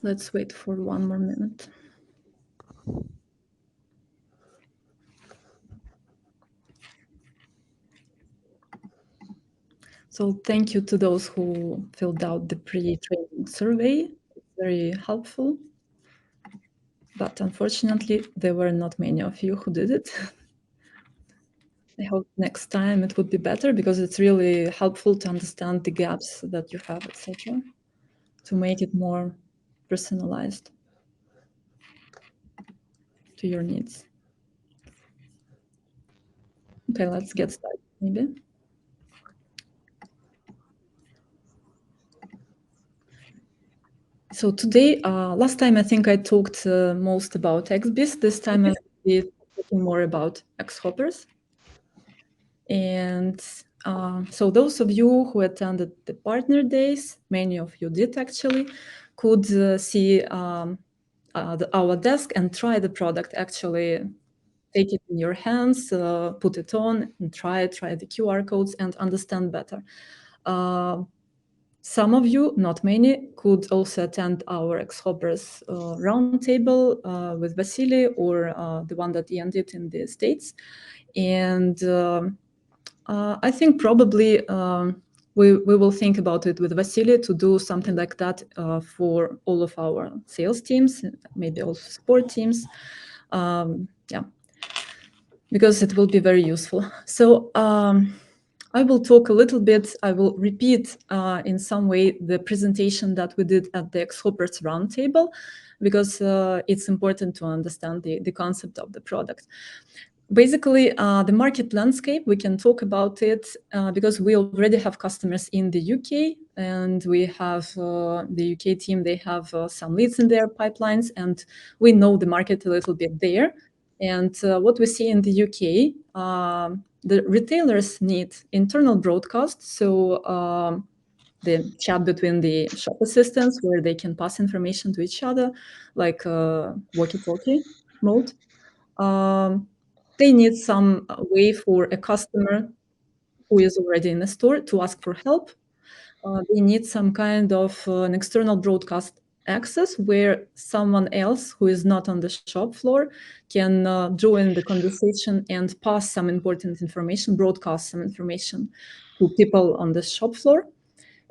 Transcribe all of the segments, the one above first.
Let's wait for 1 more minute. So thank you to those who filled out the pre-training survey. It's very helpful. But unfortunately, there were not many of you who did it. I hope next time it would be better, because it's really helpful to understand the gaps that you have, etc., to make it more personalized to your needs. Okay, let's get started maybe. So today, last time I think I talked most about XBIS. This time I'll be talking more about XHoppers. And so those of you who attended the partner days, many of you did actually, could see our desk and try the product. Actually take it in your hands, put it on and try the QR codes and understand better. Some of you, not many, could also attend our XHoppers roundtable with Vasily, or the one that Ian did in the States. And I think probably we will think about it with Vasily to do something like that for all of our sales teams, maybe also support teams. Yeah, because it will be very useful. So I will talk a little bit, I will repeat in some way the presentation that we did at the XHoppers roundtable, because it's important to understand the concept of the product. Basically, the market landscape, we can talk about it because we already have customers in the UK, and we have the UK team, they have some leads in their pipelines, and we know the market a little bit there. And what we see in the UK, the retailers need internal broadcast, so the chat between the shop assistants where they can pass information to each other, like walkie-talkie mode. They need some way for a customer who is already in the store to ask for help. They need some kind of an external broadcast access where someone else who is not on the shop floor can join the conversation and pass some important information, broadcast some information to people on the shop floor.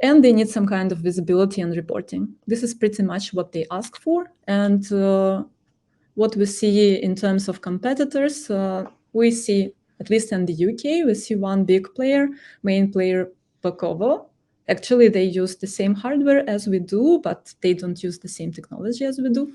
And they need some kind of visibility and reporting. This is pretty much what they ask for. And what we see in terms of competitors, we see, at least in the UK, we see one big player, main player, Bakovo. Actually, they use the same hardware as we do, but they don't use the same technology as we do.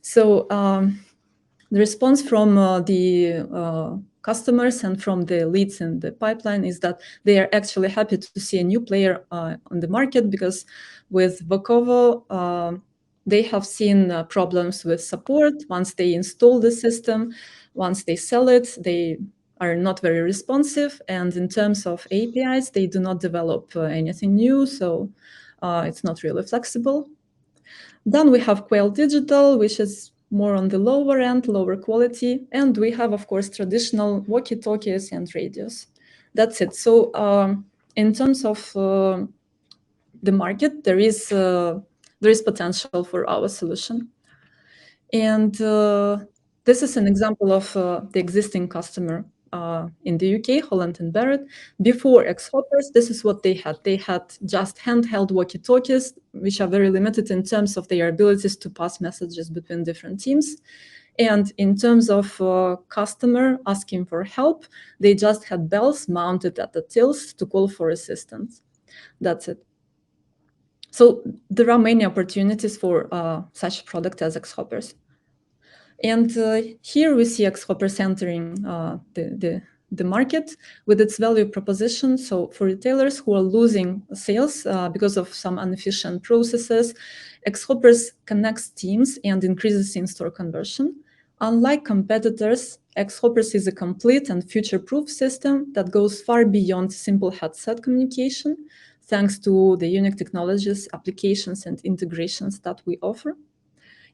So the response from the customers and from the leads in the pipeline is that they are actually happy to see a new player on the market, because with Bakovo, they have seen problems with support. Once they install the system, once they sell it, they are not very responsive. And in terms of APIs, they do not develop anything new, so it's not really flexible. Then we have Quail Digital, which is more on the lower end, lower quality. And we have, of course, traditional walkie-talkies and radios. That's it. So in terms of the market, there is potential for our solution. And this is an example of the existing customer in the UK, Holland and Barrett. Before XHoppers, this is what they had. They had just handheld walkie-talkies, which are very limited in terms of their abilities to pass messages between different teams. And in terms of customer asking for help, they just had bells mounted at the tills to call for assistance. That's it. So there are many opportunities for such product as XHoppers. And here we see XHoppers entering the market with its value proposition. So for retailers who are losing sales because of some inefficient processes, XHoppers connects teams and increases in-store conversion. Unlike competitors, XHoppers is a complete and future-proof system that goes far beyond simple headset communication, thanks to the unique technologies, applications, and integrations that we offer.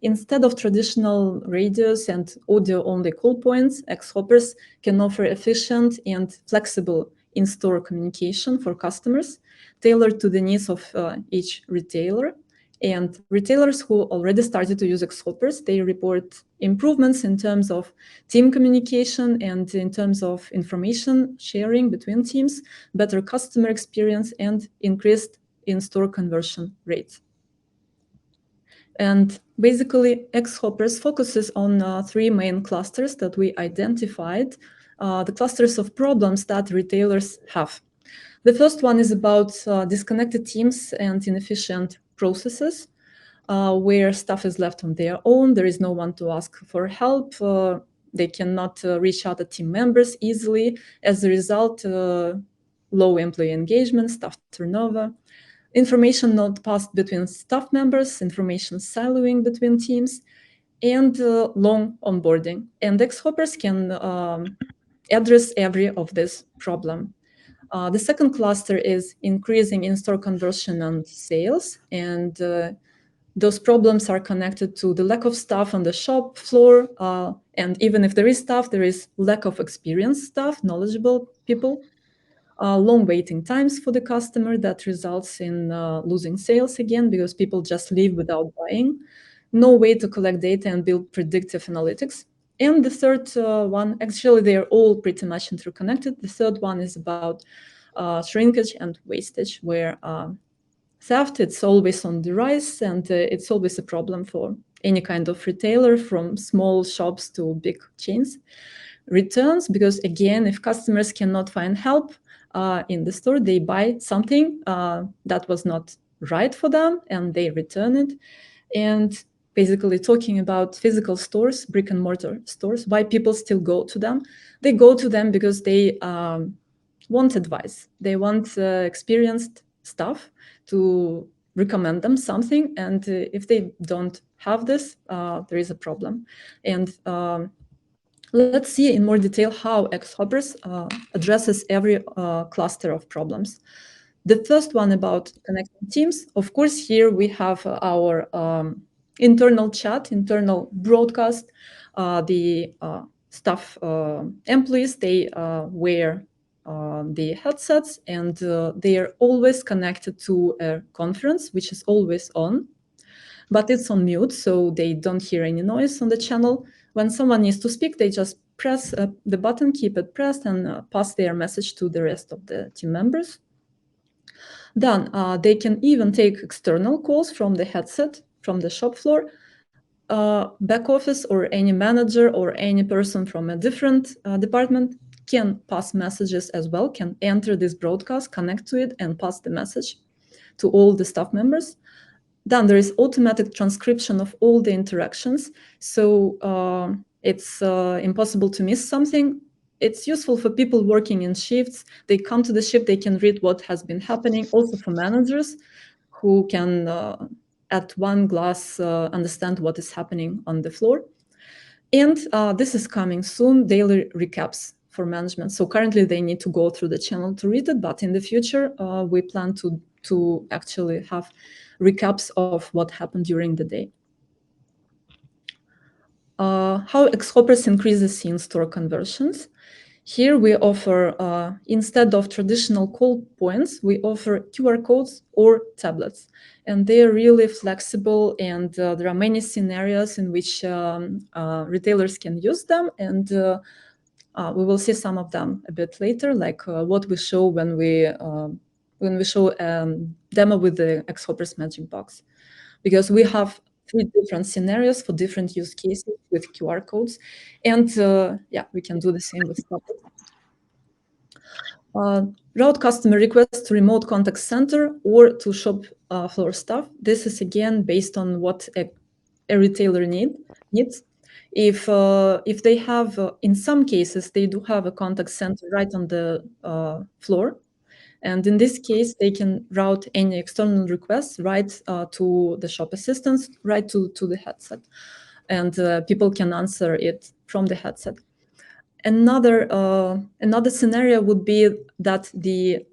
Instead of traditional radios and audio-only call points, XHoppers can offer efficient and flexible in-store communication for customers, tailored to the needs of each retailer. And retailers who already started to use Xhoppers, they report improvements in terms of team communication and in terms of information sharing between teams, better customer experience, and increased in-store conversion rates. And basically, Xhoppers focuses on 3 main clusters that we identified, the clusters of problems that retailers have. The first one is about disconnected teams and inefficient processes, where staff is left on their own. There is no one to ask for help. They cannot reach other team members easily. As a result, low employee engagement, staff turnover, information not passed between staff members, information siloing between teams, and long onboarding. And Xhoppers can address every of this problem. The second cluster is increasing in-store conversion and sales, and those problems are connected to the lack of staff on the shop floor, and even if there is staff, there is lack of experienced staff, knowledgeable people, long waiting times for the customer that results in losing sales again because people just leave without buying, no way to collect data and build predictive analytics. And the third one, actually, they're all pretty much interconnected. The third one is about shrinkage and wastage, where theft, it's always on the rise, and it's always a problem for any kind of retailer, from small shops to big chains. Returns, because again, if customers cannot find help in the store, they buy something that was not right for them and they return it. And basically talking about physical stores, brick and mortar stores, why people still go to them. They go to them because they want advice. They want experienced staff to recommend them something. And if they don't have this, there is a problem. And let's see in more detail how Xhoppers addresses every cluster of problems. The first one about connecting teams. Of course, here we have our internal chat, internal broadcast. The staff employees, they wear the headsets, and they are always connected to a conference, which is always on, but it's on mute, so they don't hear any noise on the channel. When someone needs to speak, they just press the button, keep it pressed, and pass their message to the rest of the team members. Then they can even take external calls from the headset, from the shop floor. Back office or any manager or any person from a different department can pass messages as well, can enter this broadcast, connect to it, and pass the message to all the staff members. Then there is automatic transcription of all the interactions. So it's impossible to miss something. It's useful for people working in shifts. They come to the shift, they can read what has been happening. Also for managers who can, at one glass, understand what is happening on the floor. And this is coming soon, daily recaps for management. So currently they need to go through the channel to read it, but in the future, we plan to actually have recaps of what happened during the day. How Xhoppers increases in-store conversions. Here we offer, instead of traditional call points, we offer QR codes or tablets. And they're really flexible, and there are many scenarios in which retailers can use them. And we will see some of them a bit later, like what we show when we show demo with the Xhoppers Magic Box, because we have 3 different scenarios for different use cases with QR codes, and yeah, we can do the same with tablets. Route customer requests to remote contact center or to shop floor staff. This is again based on what a retailer needs. If they have, in some cases, they do have a contact center right on the floor. And in this case, they can route any external requests right to the shop assistants, right to the headset. And people can answer it from the headset. Another scenario would be that the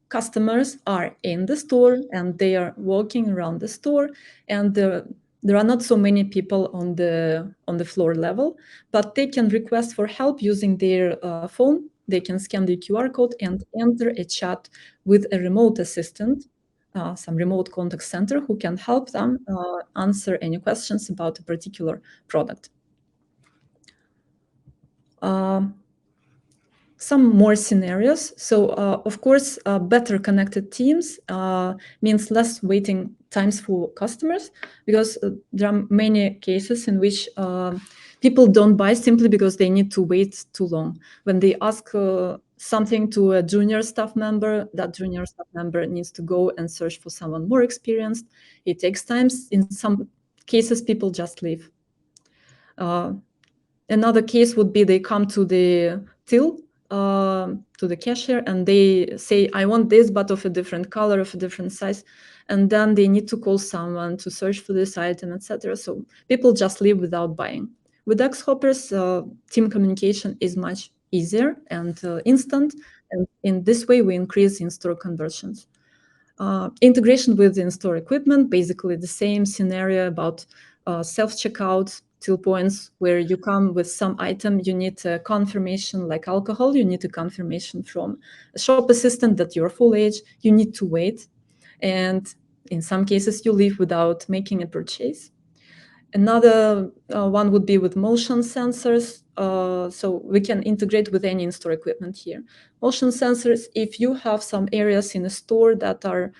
customers are in the store and they are walking around the store, and there are not so many people on the floor level, but they can request for help using their phone. They can scan the QR code and enter a chat with a remote assistant some remote contact center who can help them answer any questions about a particular product. Some more scenarios. So, of course, better connected teams means less waiting times for customers, because there are many cases in which people don't buy simply because they need to wait too long. When they ask something to a junior staff member, that junior staff member needs to go and search for someone more experienced. It takes time. In some cases, people just leave. Another case would be they come to the till, to the cashier, and they say, I want this, but of a different color, of a different size. And then they need to call someone to search for this item, etc. So people just leave without buying. With Xhoppers, team communication is much easier and instant. And in this way, we increase in-store conversions. Integration with in-store equipment, basically the same scenario about self-checkout, till points where you come with some item, you need a confirmation, like alcohol, you need a confirmation from a shop assistant that you're full age, you need to wait. And in some cases, you leave without making a purchase. Another one would be with motion sensors. So we can integrate with any in-store equipment here. Motion sensors, if you have some areas in a store that are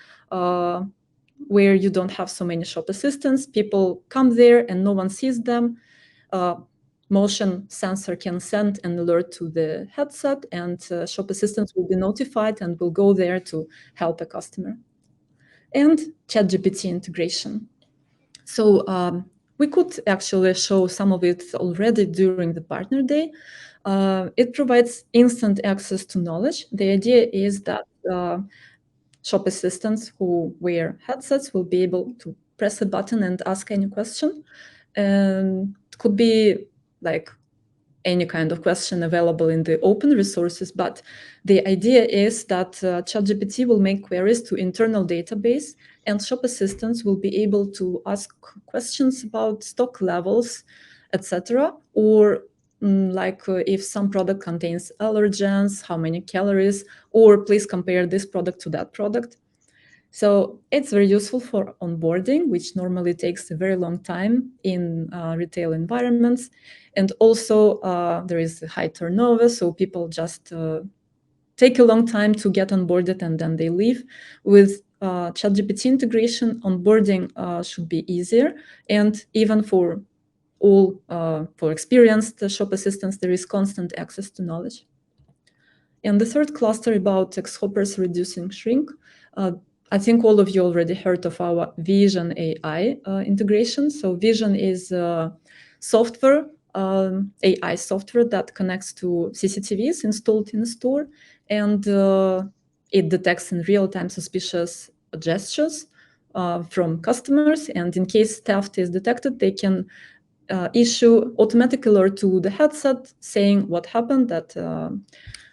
where you don't have so many shop assistants, people come there and no one sees them, motion sensor can send an alert to the headset, and shop assistants will be notified and will go there to help a customer. And ChatGPT integration. So we could actually show some of it already during the partner day. It provides instant access to knowledge. The idea is that shop assistants who wear headsets will be able to press a button and ask any question. And it could be like any kind of question available in the open resources, but the idea is that ChatGPT will make queries to internal database, and shop assistants will be able to ask questions about stock levels, etc. Or if some product contains allergens, how many calories, or please compare this product to that product. So it's very useful for onboarding, which normally takes a very long time in retail environments. And also there is a high turnover, so people just take a long time to get onboarded and then they leave. With ChatGPT integration, onboarding should be easier. And even for all, for experienced shop assistants, there is constant access to knowledge. And the third cluster about Xhoppers reducing shrink. I think all of you already heard of our Vision AI integration. So Vision is software, AI software that connects to CCTVs installed in a store, and it detects in real-time suspicious gestures from customers. And in case theft is detected, they can issue automatic alert to the headset saying what happened, that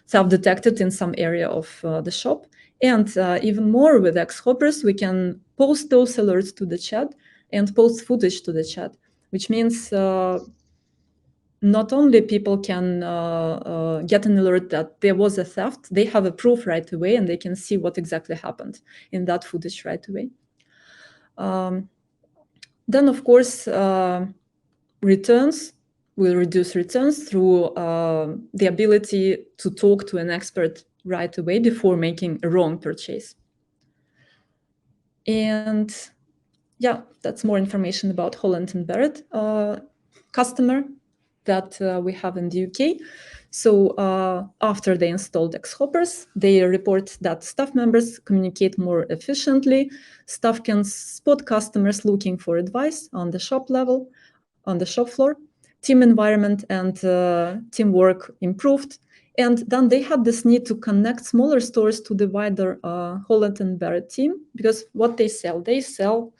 self-detected in some area of the shop. And even more with Xhoppers, we can post those alerts to the chat and post footage to the chat, which means not only people can get an alert that there was a theft, they have a proof right away and they can see what exactly happened in that footage right away. Then, of course, returns will reduce returns through the ability to talk to an expert right away before making a wrong purchase. And yeah, that's more information about Holland & Barrett customer that we have in the UK. So after they installed Xhoppers, they report that staff members communicate more efficiently. Staff can spot customers looking for advice on the shop level, on the shop floor. Team environment and teamwork improved. And then they had this need to connect smaller stores to the wider Holland & Barrett team, because what they sell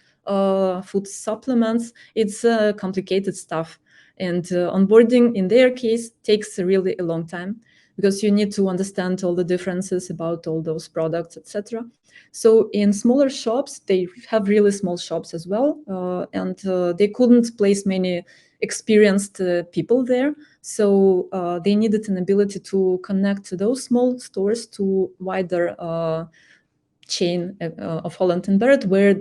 food supplements. It's complicated stuff. And onboarding in their case takes really a long time, because you need to understand all the differences about all those products, etc. So in smaller shops, they have really small shops as well, and they couldn't place many experienced people there. So they needed an ability to connect those small stores to wider chain of Holland and Barrett, where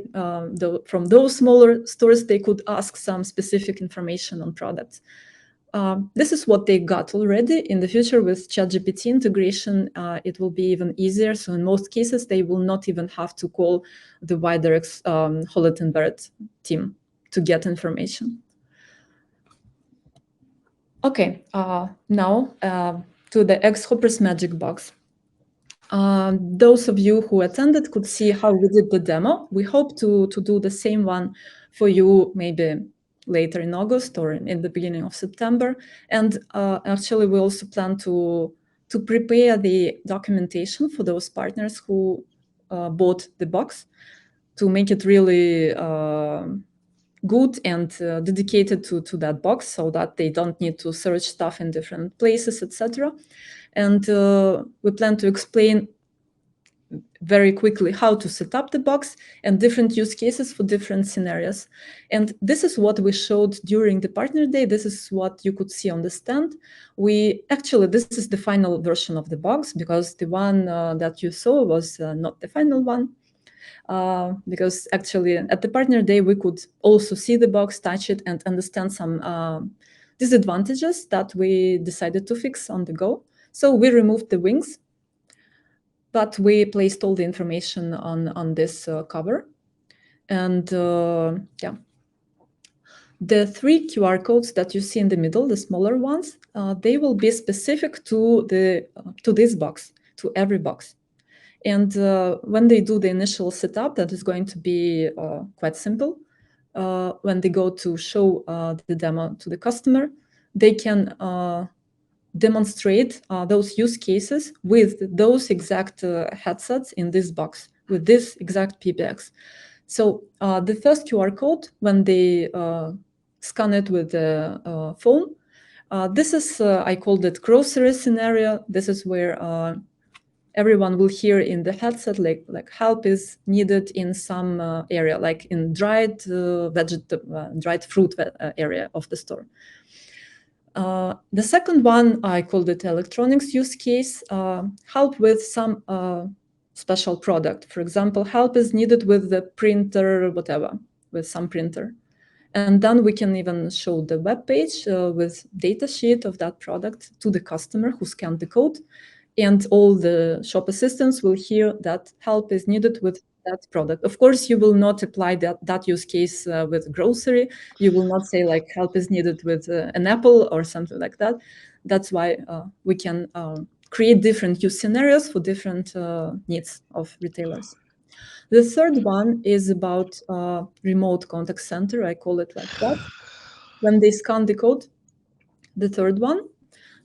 from those smaller stores, they could ask some specific information on products. This is what they got already. In the future, with ChatGPT integration, it will be even easier. So in most cases, they will not even have to call the wider Holland and Barrett team to get information. Okay, now to the Xhoppers Magic Box. Those of you who attended could see how we did the demo. We hope to do the same one for you maybe later in August or in the beginning of September. And actually, we also plan to prepare the documentation for those partners who bought the box to make it really good and dedicated to that box, so that they don't need to search stuff in different places, etc. And we plan to explain very quickly how to set up the box and different use cases for different scenarios. And this is what we showed during the partner day. This is what you could see on the stand. This is the final version of the box, because the one that you saw was not the final one. Because actually at the partner day, we could also see the box, touch it, and understand some disadvantages that we decided to fix on the go. So we removed the wings, but we placed all the information on this cover. And yeah, the 3 QR codes that you see in the middle, the smaller ones, they will be specific to this box, to every box. And when they do the initial setup, that is going to be quite simple. When they go to show the demo to the customer, they can demonstrate those use cases with those exact headsets in this box, with this exact PBX. So the first QR code, when they scan it with the phone, this is, I called it grocery scenario. This is where everyone will hear in the headset like help is needed in some area, like in dried fruit area of the store. The second one, I called it electronics use case, help with some special product. For example, help is needed with the printer, whatever, with some printer. And then we can even show the web page with data sheet of that product to the customer who scanned the code. And all the shop assistants will hear that help is needed with that product. Of course, you will not apply that use case with grocery. You will not say like help is needed with an apple or something like that. That's why we can create different use scenarios for different needs of retailers. The third one is about remote contact center. I call it like that. When they scan the code, the third one,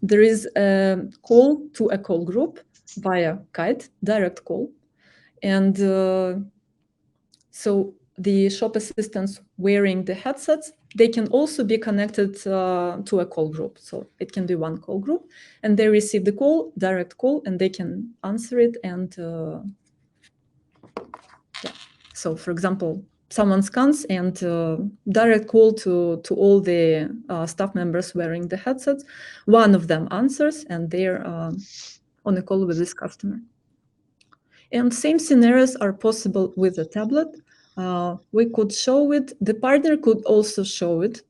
there is a call to a call group via Kite, direct call. And so the shop assistants wearing the headsets, they can also be connected to a call group. So it can be one call group, and they receive the call, direct call, and they can answer it. And yeah. So for example, someone scans and direct call to all the staff members wearing the headsets. One of them answers, and they're on a call with this customer. And same scenarios are possible with a tablet. We could show it. The partner could also show it.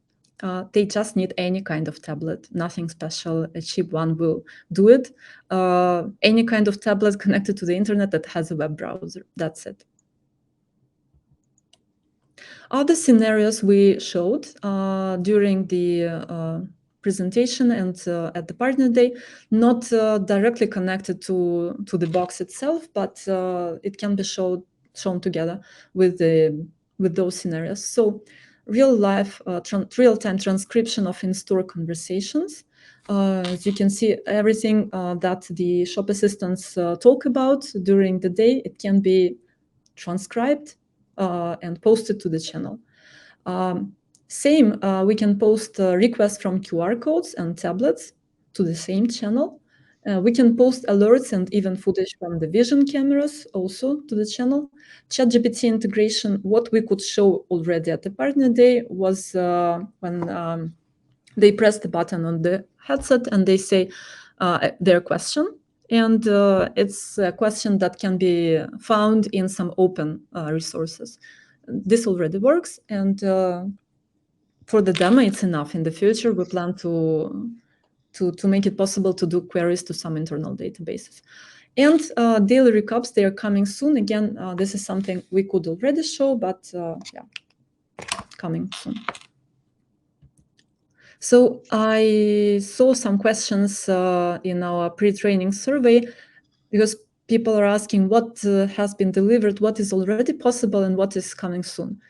They just need any kind of tablet, nothing special. A cheap one will do it. Any kind of tablet connected to the internet that has a web browser. That's it. Other scenarios we showed during the presentation and at the partner day, not directly connected to the box itself, but it can be shown together with those scenarios. So real-time transcription of in-store conversations. As you can see, everything that the shop assistants talk about during the day, it can be transcribed and posted to the channel. We can post requests from QR codes and tablets to the same channel. We can post alerts and even footage from the vision cameras also to the channel. ChatGPT integration, what we could show already at the partner day was when they press the button on the headset and they say their question, And it's a question that can be found in some open resources. This already works, and for the demo, it's enough. In the future, we plan to make it possible to do queries to some internal databases. And daily recaps, they are coming soon. Again, this is something we could already show, but yeah, coming soon. So I saw some questions in our pre-training survey, because people are asking what has been delivered, what is already possible, and what is coming soon.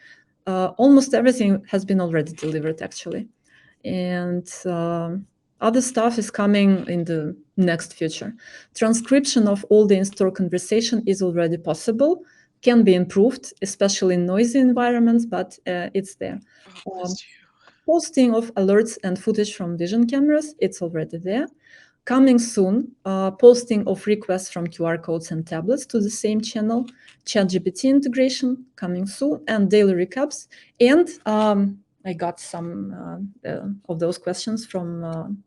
Almost everything has been already delivered, actually. And other stuff is coming in the next future. Transcription of all the in-store conversation is already possible, can be improved, especially in noisy environments, but it's there. Posting of alerts and footage from vision cameras, it's already there. Coming soon, posting of requests from QR codes and tablets to the same channel, ChatGPT integration coming soon, and daily recaps. And I got some of those questions from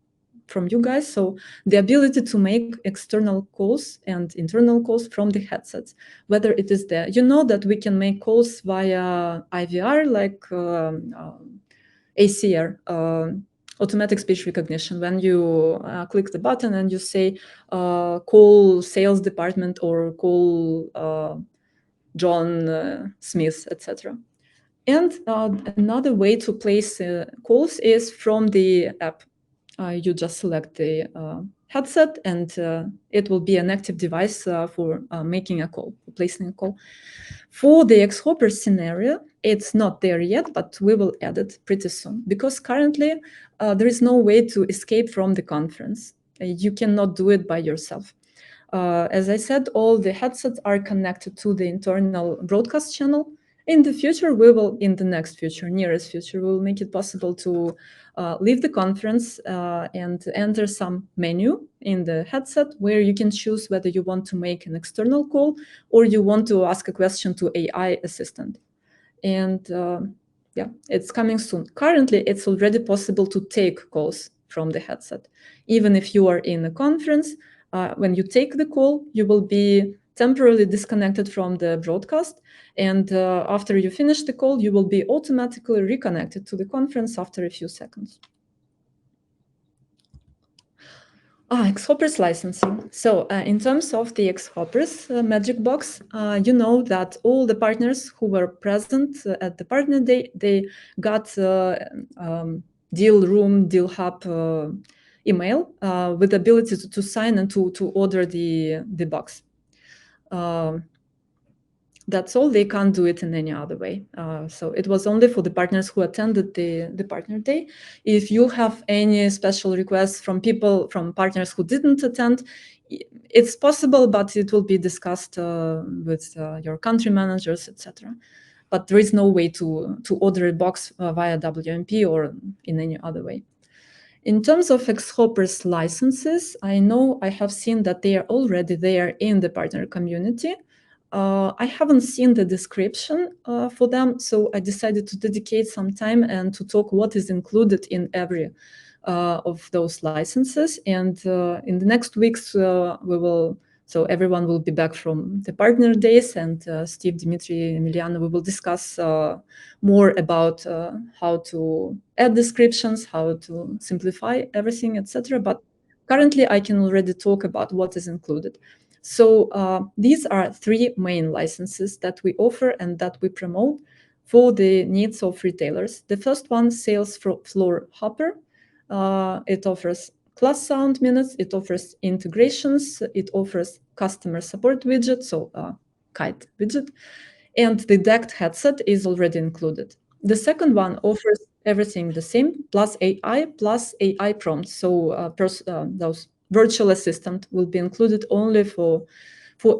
you guys. So the ability to make external calls and internal calls from the headsets, whether it is there. You know that we can make calls via IVR, like ACR, automatic speech recognition. When you click the button and you say, call sales department or call John Smith, etc. And another way to place calls is from the app. You just select the headset, and it will be an active device for making a call, placing a call. For the Xhopper scenario, it's not there yet, but we will add it pretty soon, because currently there is no way to escape from the conference. You cannot do it by yourself. As I said, all the headsets are connected to the internal broadcast channel. In the future, in the next future, nearest future, we will make it possible to leave the conference and enter some menu in the headset where you can choose whether you want to make an external call or you want to ask a question to AI assistant. And yeah, it's coming soon. Currently, it's already possible to take calls from the headset. Even if you are in a conference, when you take the call, you will be temporarily disconnected from the broadcast. And after you finish the call, you will be automatically reconnected to the conference after a few seconds. Xhoppers licensing. So in terms of the Xhoppers Magic Box, you know that all the partners who were present at the partner day, they got deal room, deal hub email with the ability to sign and to order the box. That's all. They can't do it in any other way. So it was only for the partners who attended the partner day. If you have any special requests from partners who didn't attend, it's possible, but it will be discussed with your country managers, etc. But there is no way to order a box via WMP or in any other way. In terms of Xhopper's licenses, I know I have seen that they are already there in the partner community. I haven't seen the description for them, so I decided to dedicate some time and to talk what is included in every of those licenses. And in the next weeks, so everyone will be back from the partner days, and Steve, Dimitri, Emiliano, we will discuss more about how to add descriptions, how to simplify everything, etc. But currently, I can already talk about what is included. So these are three main licenses that we offer and that we promote for the needs of retailers. The first one, Sales Floor Hopper. It offers class sound minutes, it offers integrations, it offers customer support widget, so Kite widget, and the DECT headset is already included. The second one offers everything the same, plus AI prompts. So those virtual assistant will be included only for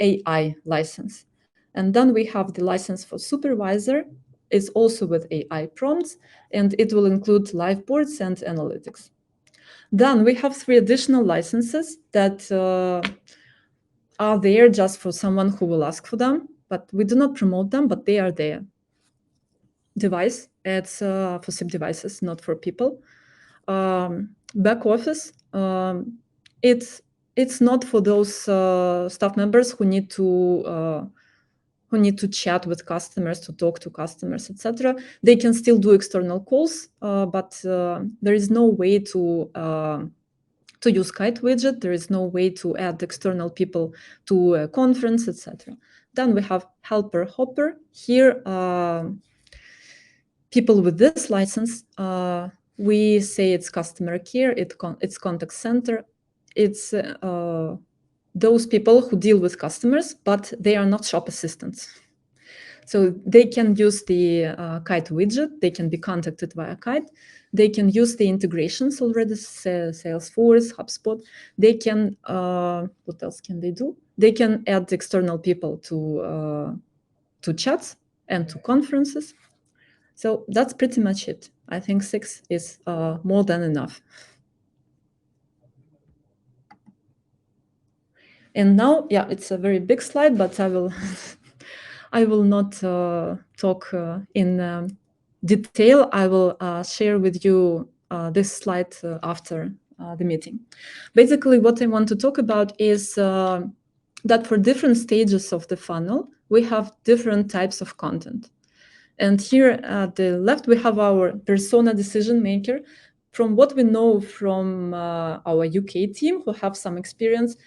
AI license. And then we have the license for supervisor. It's also with AI prompts, and it will include live boards and analytics. Then we have 3 additional licenses that are there just for someone who will ask for them, but we do not promote them, but they are there. Device, it's for SIP devices, not for people. Back office, it's it's not for those staff members who need to chat with customers, to talk to customers, etc. They can still do external calls, but there is no way to use Kite widget. There is no way to add external people to a conference, etc. Then we have Helper Hopper. Here, people with this license, we say it's customer care, it's contact center. It's those people who deal with customers, but they are not shop assistants. So they can use the Kite widget. They can be contacted via Kite. They can use the integrations already, Salesforce, HubSpot. They can, what else can they do? They can add external people to chats and to conferences. So that's pretty much it. I think 6 is more than enough. And now, yeah, it's a very big slide, but I will I will not talk in detail. I will share with you this slide after the meeting. Basically, what I want to talk about is that for different stages of the funnel, we have different types of content. And here at the left, we have our persona decision maker. From what we know from our UK team, who have some experience,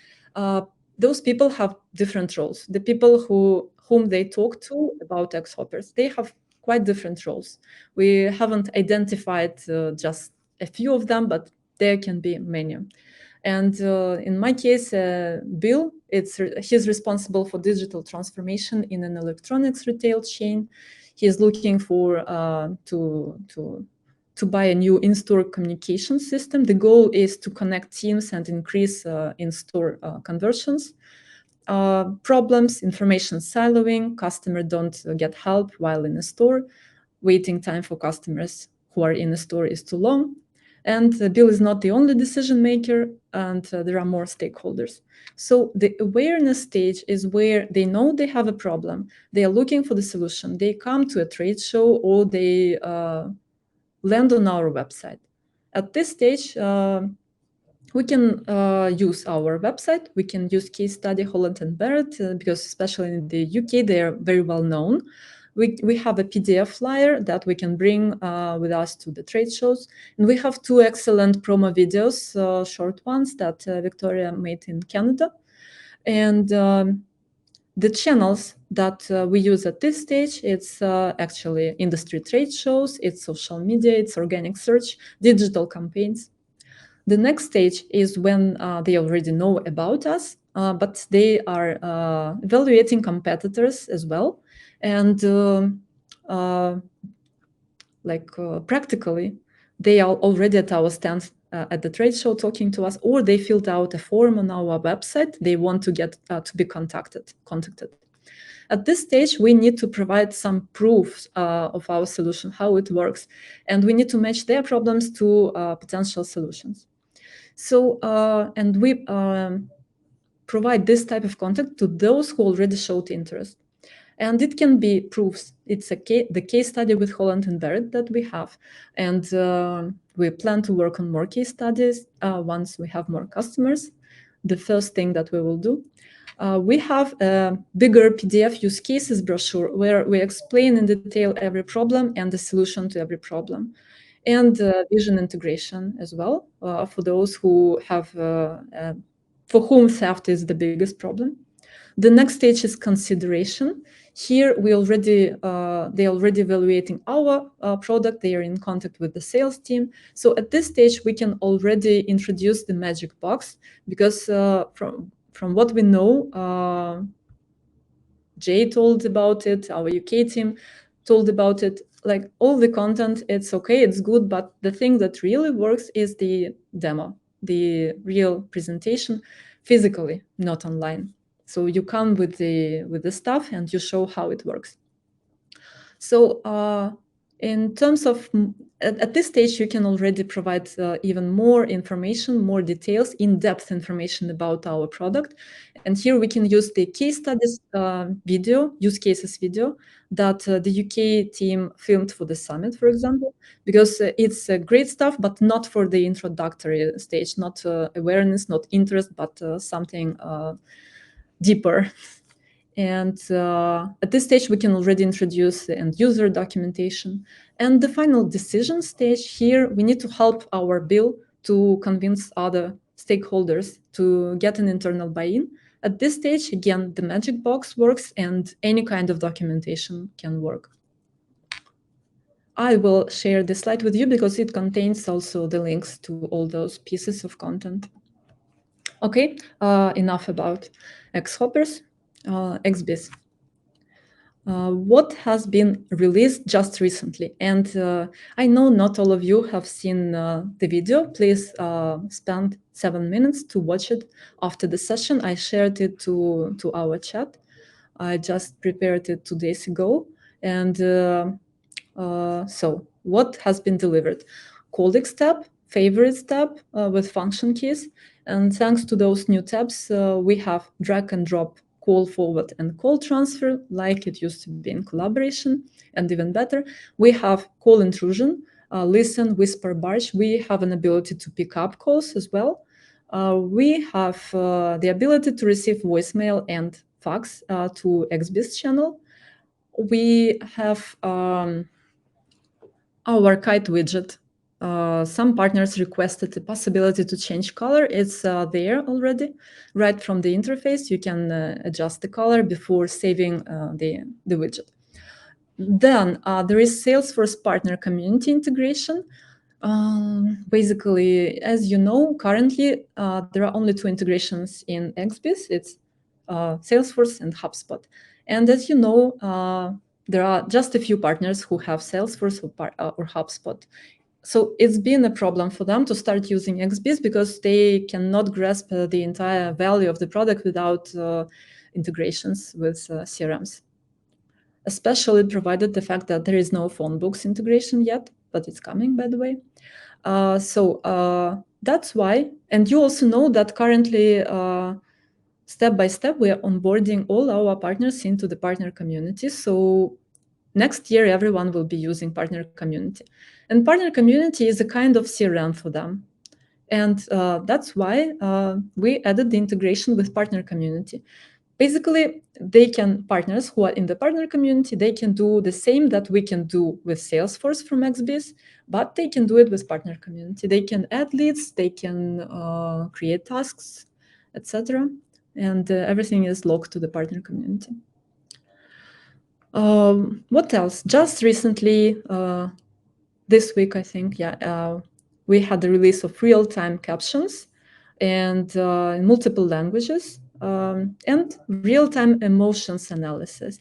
those people have different roles. The people whom they talk to about X-Hoppers, they have quite different roles. We haven't identified just a few of them, but there can be many. And in my case, Bill, he's responsible for digital transformation in an electronics retail chain. He's looking for to buy a new in-store communication system. The goal is to connect teams and increase in-store conversions. Problems, information siloing, customer don't get help while in a store, waiting time for customers who are in a store is too long. And Bill is not the only decision maker, and there are more stakeholders. So the awareness stage is where they know they have a problem. They are looking for the solution. They come to a trade show or they land on our website. At this stage, we can use our website. We can use case study Holland and Barrett because especially in the UK, they are very well known. We have a PDF flyer that we can bring with us to the trade shows. And we have 2 excellent promo videos, short ones that Victoria made in Canada. And the channels that we use at this stage, it's actually industry trade shows, it's social media, it's organic search, digital campaigns. The next stage is when they already know about us, but they are evaluating competitors as well. And practically, they are already at our stand at the trade show talking to us, or they filled out a form on our website. They want to get to be contacted. At this stage, we need to provide some proofs of our solution, how it works, and we need to match their problems to potential solutions. So, and we provide this type of content to those who already showed interest. And it can be proofs. It's the case study with Holland and Barrett that we have. And we plan to work on more case studies once we have more customers. The first thing that we will do. We have a bigger PDF use cases brochure where we explain in detail every problem and the solution to every problem. And vision integration as well for those who have, for whom theft is the biggest problem. The next stage is consideration. Here we already they already evaluating our product. They are in contact with the sales team. So at this stage we can already introduce the magic box because from what we know, Jay told about it. Our UK team told about it. Like all the content, it's okay, it's good, but the thing that really works is the demo, the real presentation, physically, not online. So you come with the stuff and you show how it works. So In terms of, at this stage, you can already provide even more information, more details, in-depth information about our product. And here we can use the case studies video, use cases video that the UK team filmed for the summit, for example, because it's great stuff, but not for the introductory stage, not awareness, not interest, but something deeper. And at this stage, we can already introduce the end user documentation. And the final decision stage here, we need to help our bill to convince other stakeholders to get an internal buy-in. At this stage, again, the magic box works and any kind of documentation can work. I will share this slide with you because it contains also the links to all those pieces of content. Okay, enough about Xhoppers, XBIS. What has been released just recently. And I know not all of you have seen the video. Please spend 7 minutes to watch it after the session. I shared it to our chat. I just prepared it 2 days ago. And so what has been delivered? Colleagues tab, favorites tab with function keys. And thanks to those new tabs, we have drag and drop, call forward and call transfer like it used to be in collaboration. And even better, we have call intrusion, listen, whisper, barge. We have an ability to pick up calls as well. We have the ability to receive voicemail and fax to XBIS channel. We have our kite widget. Some partners requested the possibility to change color. It's there already. Right from the interface, you can adjust the color before saving the widget. Then there is Salesforce Partner Community integration. Basically, as you know, currently there are only 2 integrations in XBIS. It's Salesforce and HubSpot. And as you know, there are just a few partners who have Salesforce or HubSpot. So it's been a problem for them to start using XBIS because they cannot grasp the entire value of the product without integrations with CRMs. Especially provided the fact that there is no phone books integration yet, but it's coming, by the way. So that's why. And you also know that currently, step by step, we are onboarding all our partners into the partner community. So next year, everyone will be using partner community. And partner community is a kind of CRM for them. And that's why we added the integration with partner community. Basically, partners who are in the partner community, they can do the same that we can do with Salesforce from XBIS, but they can do it with partner community. They can add leads, they can create tasks, etc. And everything is logged to the partner community. What else? Just recently, this week, I think, we had the release of real-time captions and in multiple languages and real-time emotions analysis.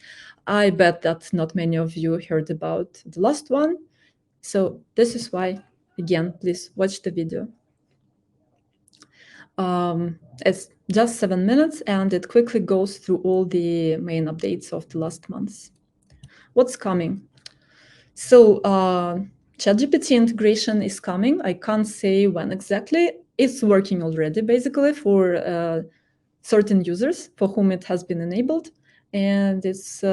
I bet that not many of you heard about the last one. So this is why, again, please watch the video. It's just 7 minutes and it quickly goes through all the main updates of the last months. What's coming? So ChatGPT integration is coming. I can't say when exactly. It's working already, basically, for certain users for whom it has been enabled. And it's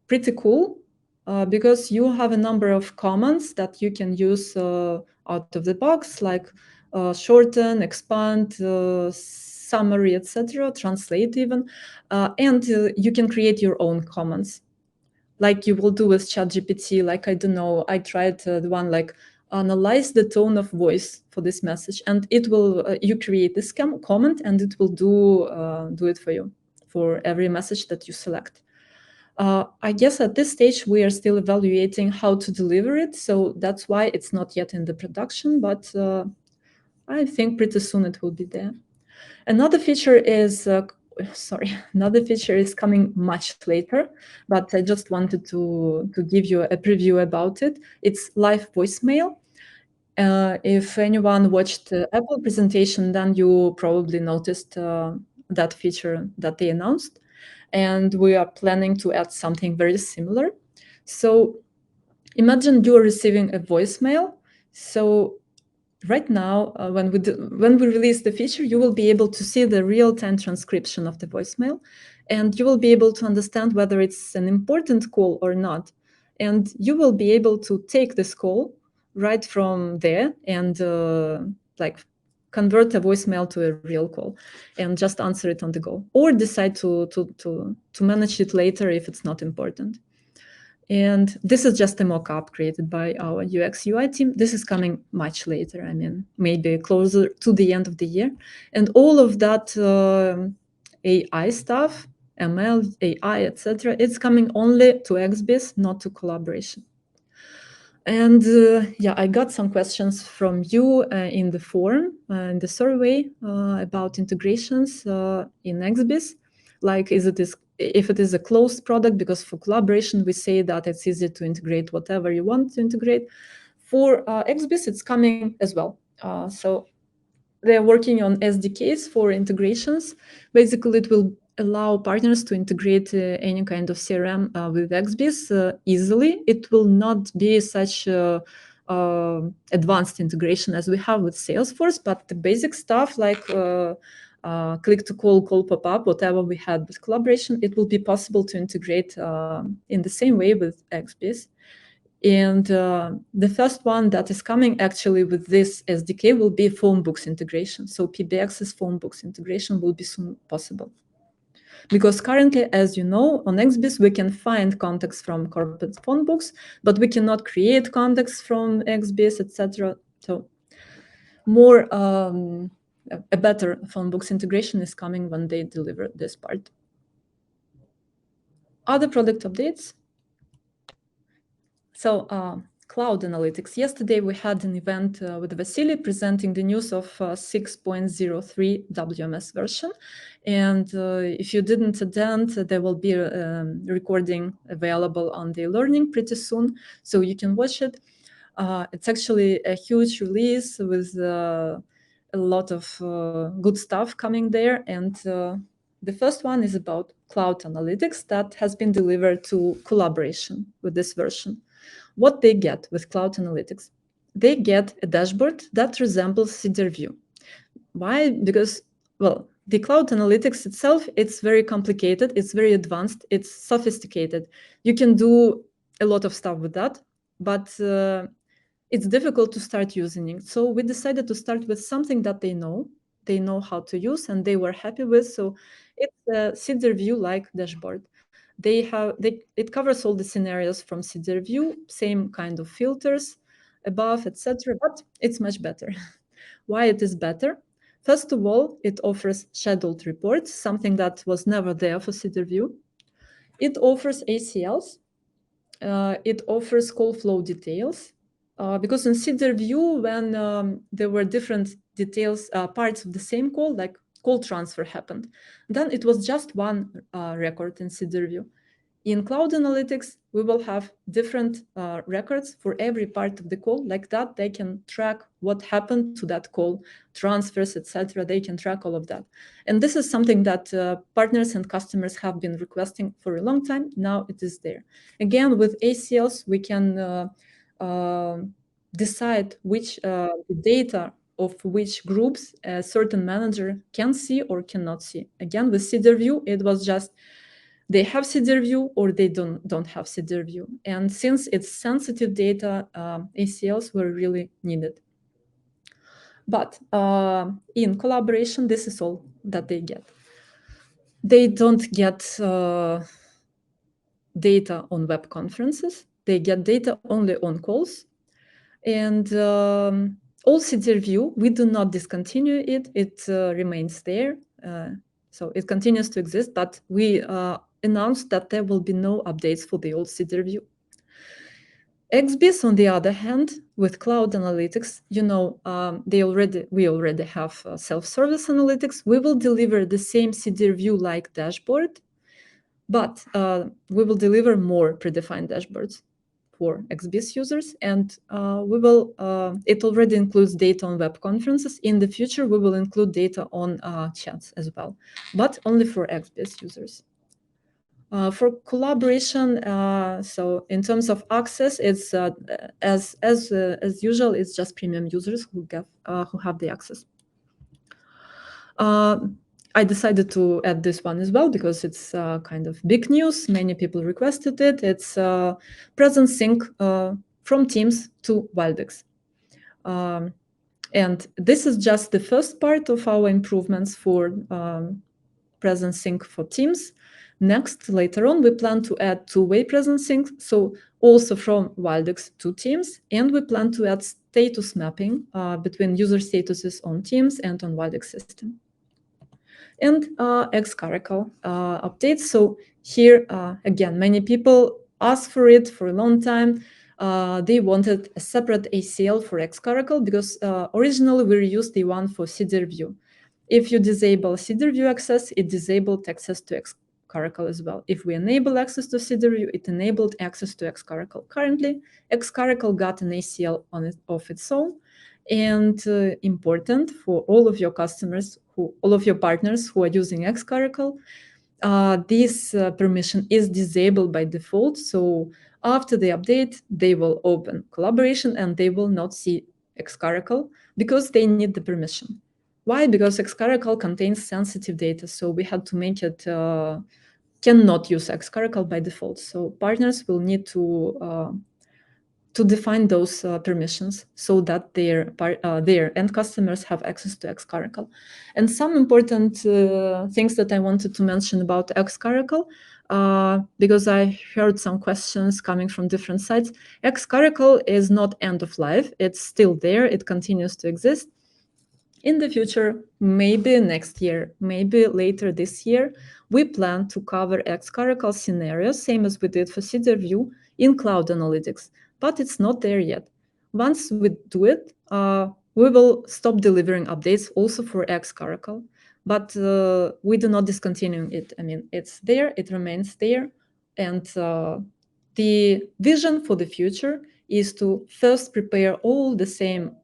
pretty cool because you have a number of commands that you can use out of the box, like shorten, expand, summary, etc., translate even. And you can create your own comments, like you will do with ChatGPT. Like, I don't know, I tried the one like analyze the tone of voice for this message, and it will you create this comment and it will do it for you for every message that you select. I guess at this stage we are still evaluating how to deliver it, so that's why it's not yet in the production, but I think pretty soon it will be there. Another feature is another feature is coming much later, but I just wanted to give you a preview about it. It's live voicemail. If anyone watched the Apple presentation, then you probably noticed that feature that they announced. And we are planning to add something very similar. So Imagine you're receiving a voicemail. So right now, when we release the feature, you will be able to see the real-time transcription of the voicemail, and you will be able to understand whether it's an important call or not. And you will be able to take this call right from there and like convert a voicemail to a real call and just answer it on the go, or decide to manage it later if it's not important. And this is just a mock-up created by our UX UI team. This is coming much later, I mean, maybe closer to the end of the year. And all of that AI stuff, ML, AI, etc., it's coming only to XBiz, not to collaboration. And yeah, I got some questions from you in the forum, in the survey about integrations in XBiz. Like, if it is a closed product, because for collaboration, we say that it's easy to integrate whatever you want to integrate. For XBiz, it's coming as well. So they're working on SDKs for integrations. Basically, it will allow partners to integrate any kind of CRM with XBiz easily. It will not be such advanced integration as we have with Salesforce, but the basic stuff like click to call, call pop-up, whatever we had with collaboration, it will be possible to integrate in the same way with XBiz. And the first one that is coming actually with this SDK will be phone books integration. So PBX's phone books integration will be soon possible. Because currently, as you know, on XBiz, we can find contacts from corporate phone books, but we cannot create contacts from XBiz, etc. So more, a better phone books integration is coming when they deliver this part. Other product updates. So cloud analytics. Yesterday, we had an event with Vasily presenting the news of 6.03 WMS version. And if you didn't attend, there will be a recording available on the learning pretty soon, so you can watch it. It's actually a huge release with a lot of good stuff coming there. And the first one is about cloud analytics that has been delivered to collaboration with this version. What they get with cloud analytics? They get a dashboard that resembles CDR view. Why? Because, well, the cloud analytics itself, it's very complicated, it's very advanced, it's sophisticated. You can do a lot of stuff with that, but it's difficult to start using it. So we decided to start with something that they know how to use and they were happy with. So it's a CDR view-like dashboard. It covers all the scenarios from CDR view, same kind of filters above, etc. But it's much better. Why it is better? First of all, it offers scheduled reports, something that was never there for CDR view. It offers ACLs. It offers call flow details. Because in CDR view, when there were different details, parts of the same call, like call transfer happened, then it was just one record in CDR view. In Cloud Analytics, we will have different records for every part of the call. Like that, they can track what happened to that call, transfers, etc. They can track all of that. And this is something that partners and customers have been requesting for a long time. Now it is there. Again, with ACLs, we can decide which data of which groups a certain manager can see or cannot see. Again, with CDR view, it was just they have CDR view or they don't have CDR view. And since it's sensitive data, ACLs were really needed. But in collaboration, this is all that they get. They don't get data on web conferences. They get data only on calls. And all CDR view, we do not discontinue it. It remains there. So it continues to exist, but we announced that there will be no updates for the old CDR view. XBiz, on the other hand, with cloud analytics, you know, we already have self-service analytics. We will deliver the same CDR view-like dashboard, but we will deliver more predefined dashboards for XBiz users, and it already includes data on web conferences. In the future, we will include data on chats as well, but only for XBiz users. For collaboration, so in terms of access, it's as usual, it's just premium users who have the access. I decided to add this one as well because it's kind of big news. Many people requested it. It's presence sync from Teams to Wildex. And this is just the first part of our improvements for presence sync for Teams. Next, later on, we plan to add two-way presence sync, so also from Wildex to Teams, and we plan to add status mapping between user statuses on Teams and on Wildex system. And xCaracal updates. So here, again, many people asked for it for a long time. They wanted a separate ACL for xCaracal because originally we used the one for CDR view. If you disable CDR view access, it disabled access to xCaracal as well. If we enable access to CDR view, it enabled access to xCaracal. Currently, xCaracal got an ACL of its own. And important for all of your customers, all of your partners who are using xCaracal, this permission is disabled by default. So after the update, they will open collaboration and they will not see xCaracal because they need the permission. Why? Because xCaracal contains sensitive data, so we had to make it cannot use xCaracal by default. So partners will need to define those permissions so that their end customers have access to xCaracal. And some important things that I wanted to mention about xCaracal, because I heard some questions coming from different sites. xCaracal is not end of life. It's still there. It continues to exist. In the future, maybe next year, maybe later this year, we plan to cover xCaracal scenarios, same as we did for CDR view, in Cloud Analytics, but it's not there yet. Once we do it, we will stop delivering updates also for xCaracal, but we do not discontinue it. I mean, it's there, it remains there, and the vision for the future is to first prepare all the same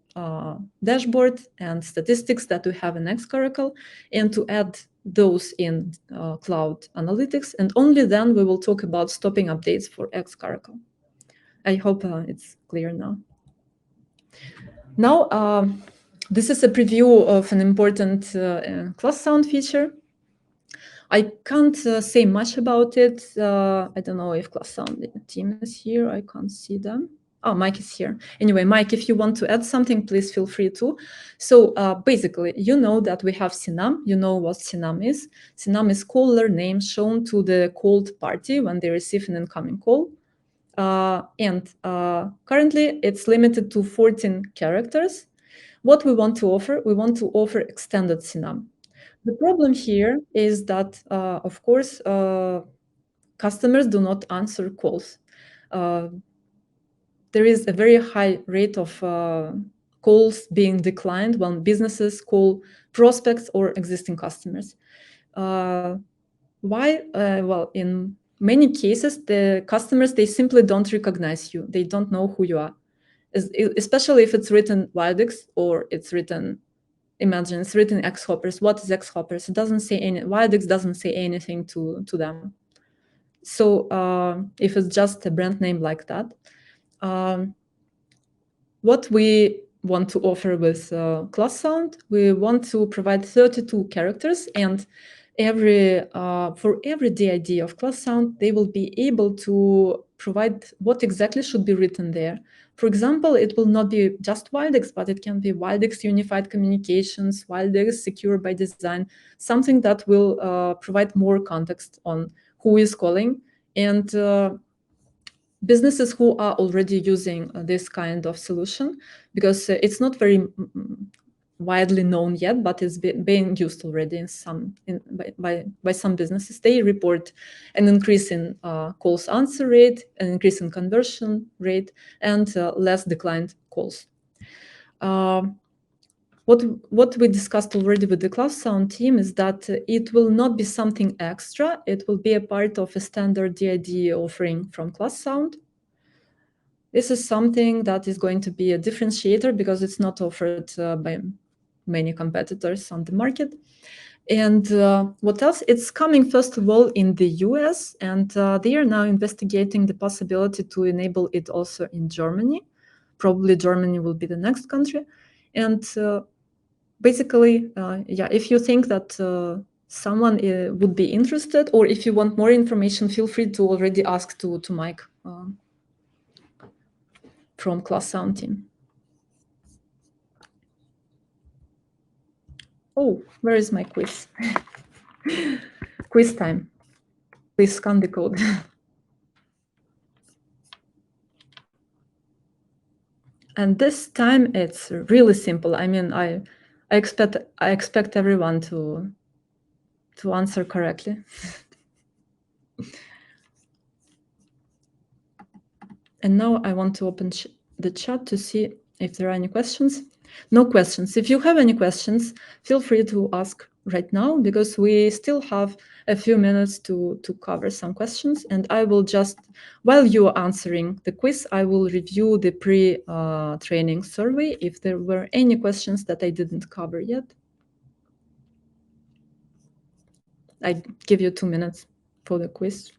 dashboard and statistics that we have in xCaracal and to add those in Cloud Analytics. And only then we will talk about stopping updates for xCaracal. I hope it's clear now. Now, this is a preview of an important ClassSound feature. I can't say much about it. I don't know if ClassSound team is here. I can't see them. Oh, Mike is here. Anyway, Mike, if you want to add something, please feel free to. So basically, you know that we have Synum. You know what Synum is. Synum is caller name shown to the called party when they receive an incoming call. And currently, it's limited to 14 characters. What we want to offer? We want to offer extended Synum. The problem here is that, of course, customers do not answer calls. There is a very high rate of calls being declined when businesses call prospects or existing customers. Why? Well, in many cases, the customers, they simply don't recognize you. They don't know who you are, especially if it's written Wildex or it's written, imagine it's written xHoppers. What is xHoppers? It doesn't say any, Wildex doesn't say anything to them. So if it's just a brand name like that, what we want to offer with ClassSound, we want to provide 32 characters, and for every DID of ClassSound, they will be able to provide what exactly should be written there. For example, it will not be just Wildex, but it can be Wildex Unified Communications, Wildex Secure by Design, something that will provide more context on who is calling. And businesses who are already using this kind of solution, because it's not very widely known yet, but it's being used already by some businesses. They report an increase in calls answer rate, an increase in conversion rate, and less declined calls. What we discussed already with the ClassSound team is that it will not be something extra. It will be a part of a standard DID offering from ClassSound. This is something that is going to be a differentiator because it's not offered by many competitors on the market. And what else? It's coming, first of all, in the US, and they are now investigating the possibility to enable it also in Germany. Probably Germany will be the next country. And basically, yeah, if you think that someone would be interested, or if you want more information, feel free to already ask to Mike from ClassSound team. Oh, where is my quiz? Quiz time. Please scan the code. And this time it's really simple. I mean, I expect everyone to answer correctly. And now I want to open the chat to see if there are any questions. No questions. If you have any questions, feel free to ask right now, because we still have a few minutes to cover some questions. And I will just, while you are answering the quiz, I will review the pre-training survey if there were any questions that I didn't cover yet. I give you 2 minutes for the quiz.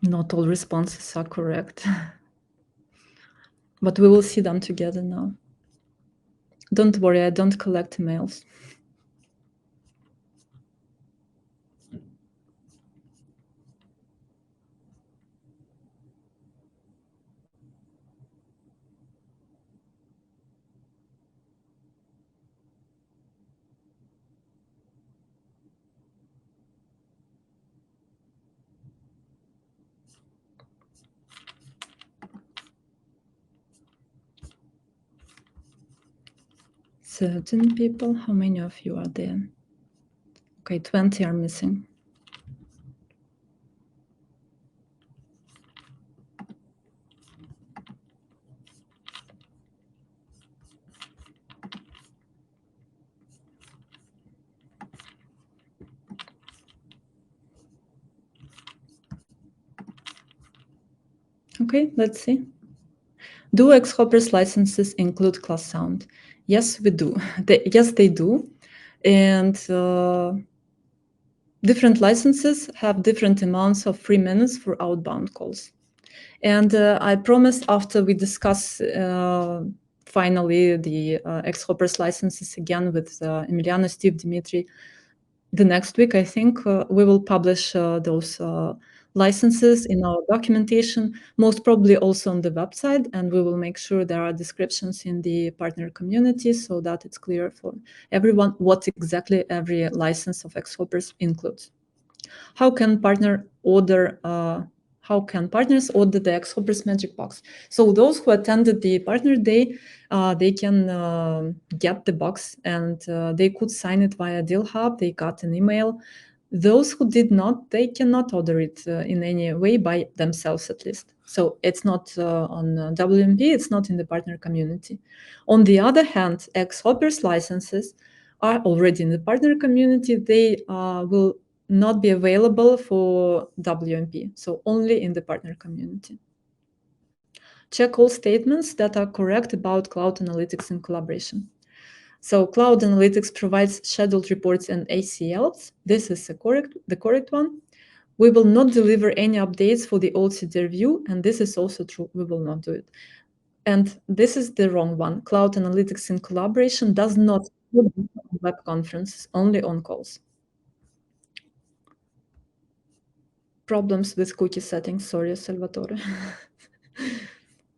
Not all responses are correct, but we will see them together now. Don't worry, I don't collect emails. Certain people, how many of you are there? Okay, 20 are missing. Okay, let's see. Do Xhoppers licenses include ClassSound? Yes, we do. Yes, they do. And different licenses have different amounts of free minutes for outbound calls. And I promise, after we discuss finally the Xhoppers licenses again with Emiliano, Steve, Dimitri, the next week, I think we will publish those licenses in our documentation, most probably also on the website, and we will make sure there are descriptions in the partner community so that it's clear for everyone what exactly every license of Xhoppers includes. How can partners order the Xhoppers Magic Box? So those who attended the partner day, they can get the box, and they could sign it via DealHub. They got an email. Those who did not, they cannot order it in any way by themselves, at least. So it's not on WMP, it's not in the partner community. On the other hand, Xhoppers licenses are already in the partner community. They will not be available for WMP, so only in the partner community. Check all statements that are correct about cloud analytics and collaboration. So cloud analytics provides scheduled reports and ACLs. This is the correct one. We will not deliver any updates for the old CDR view, and this is also true. We will not do it. And this is the wrong one. Cloud analytics and collaboration does not web conferences, only on calls. Problems with cookie settings. Sorry, Salvatore.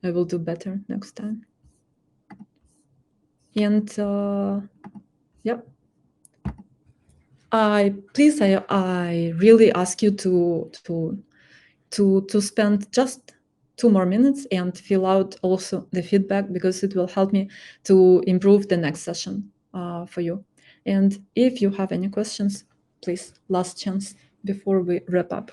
I will do better next time. And yeah, I really ask you to spend just 2 more minutes and fill out also the feedback, because it will help me to improve the next session for you. And if you have any questions, please, last chance before we wrap up.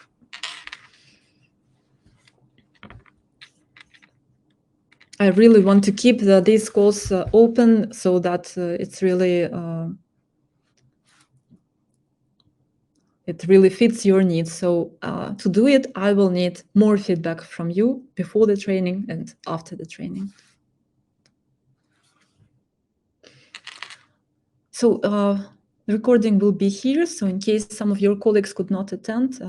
I really want to keep these calls open so that it's really it really fits your needs. So to do it, I will need more feedback from you before the training and after the training. So the recording will be here. So in case some of your colleagues could not attend,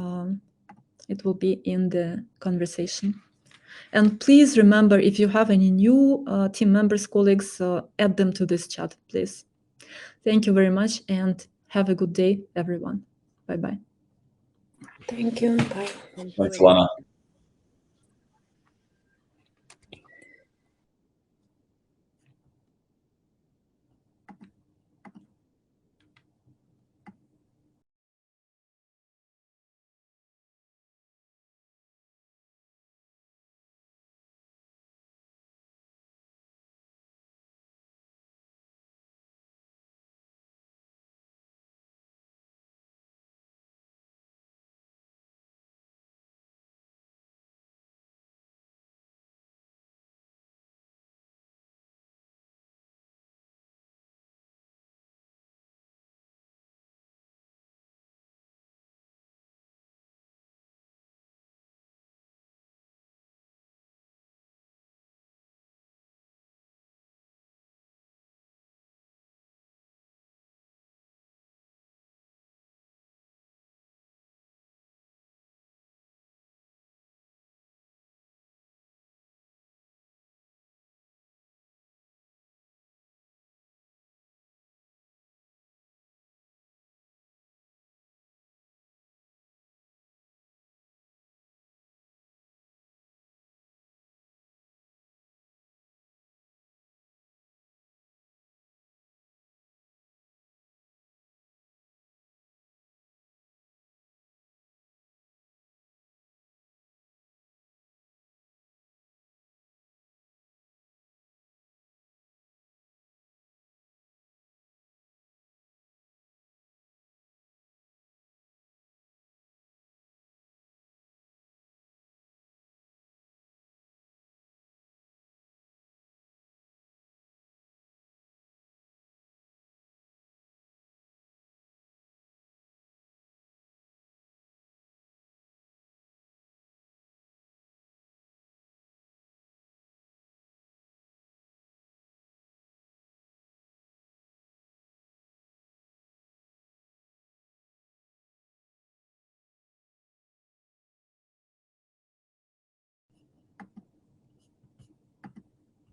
it will be in the conversation. And please remember, if you have any new team members, colleagues, add them to this chat, please. Thank you very much and have a good day, everyone. Bye-bye. Thank you. Bye. Thanks, Alana.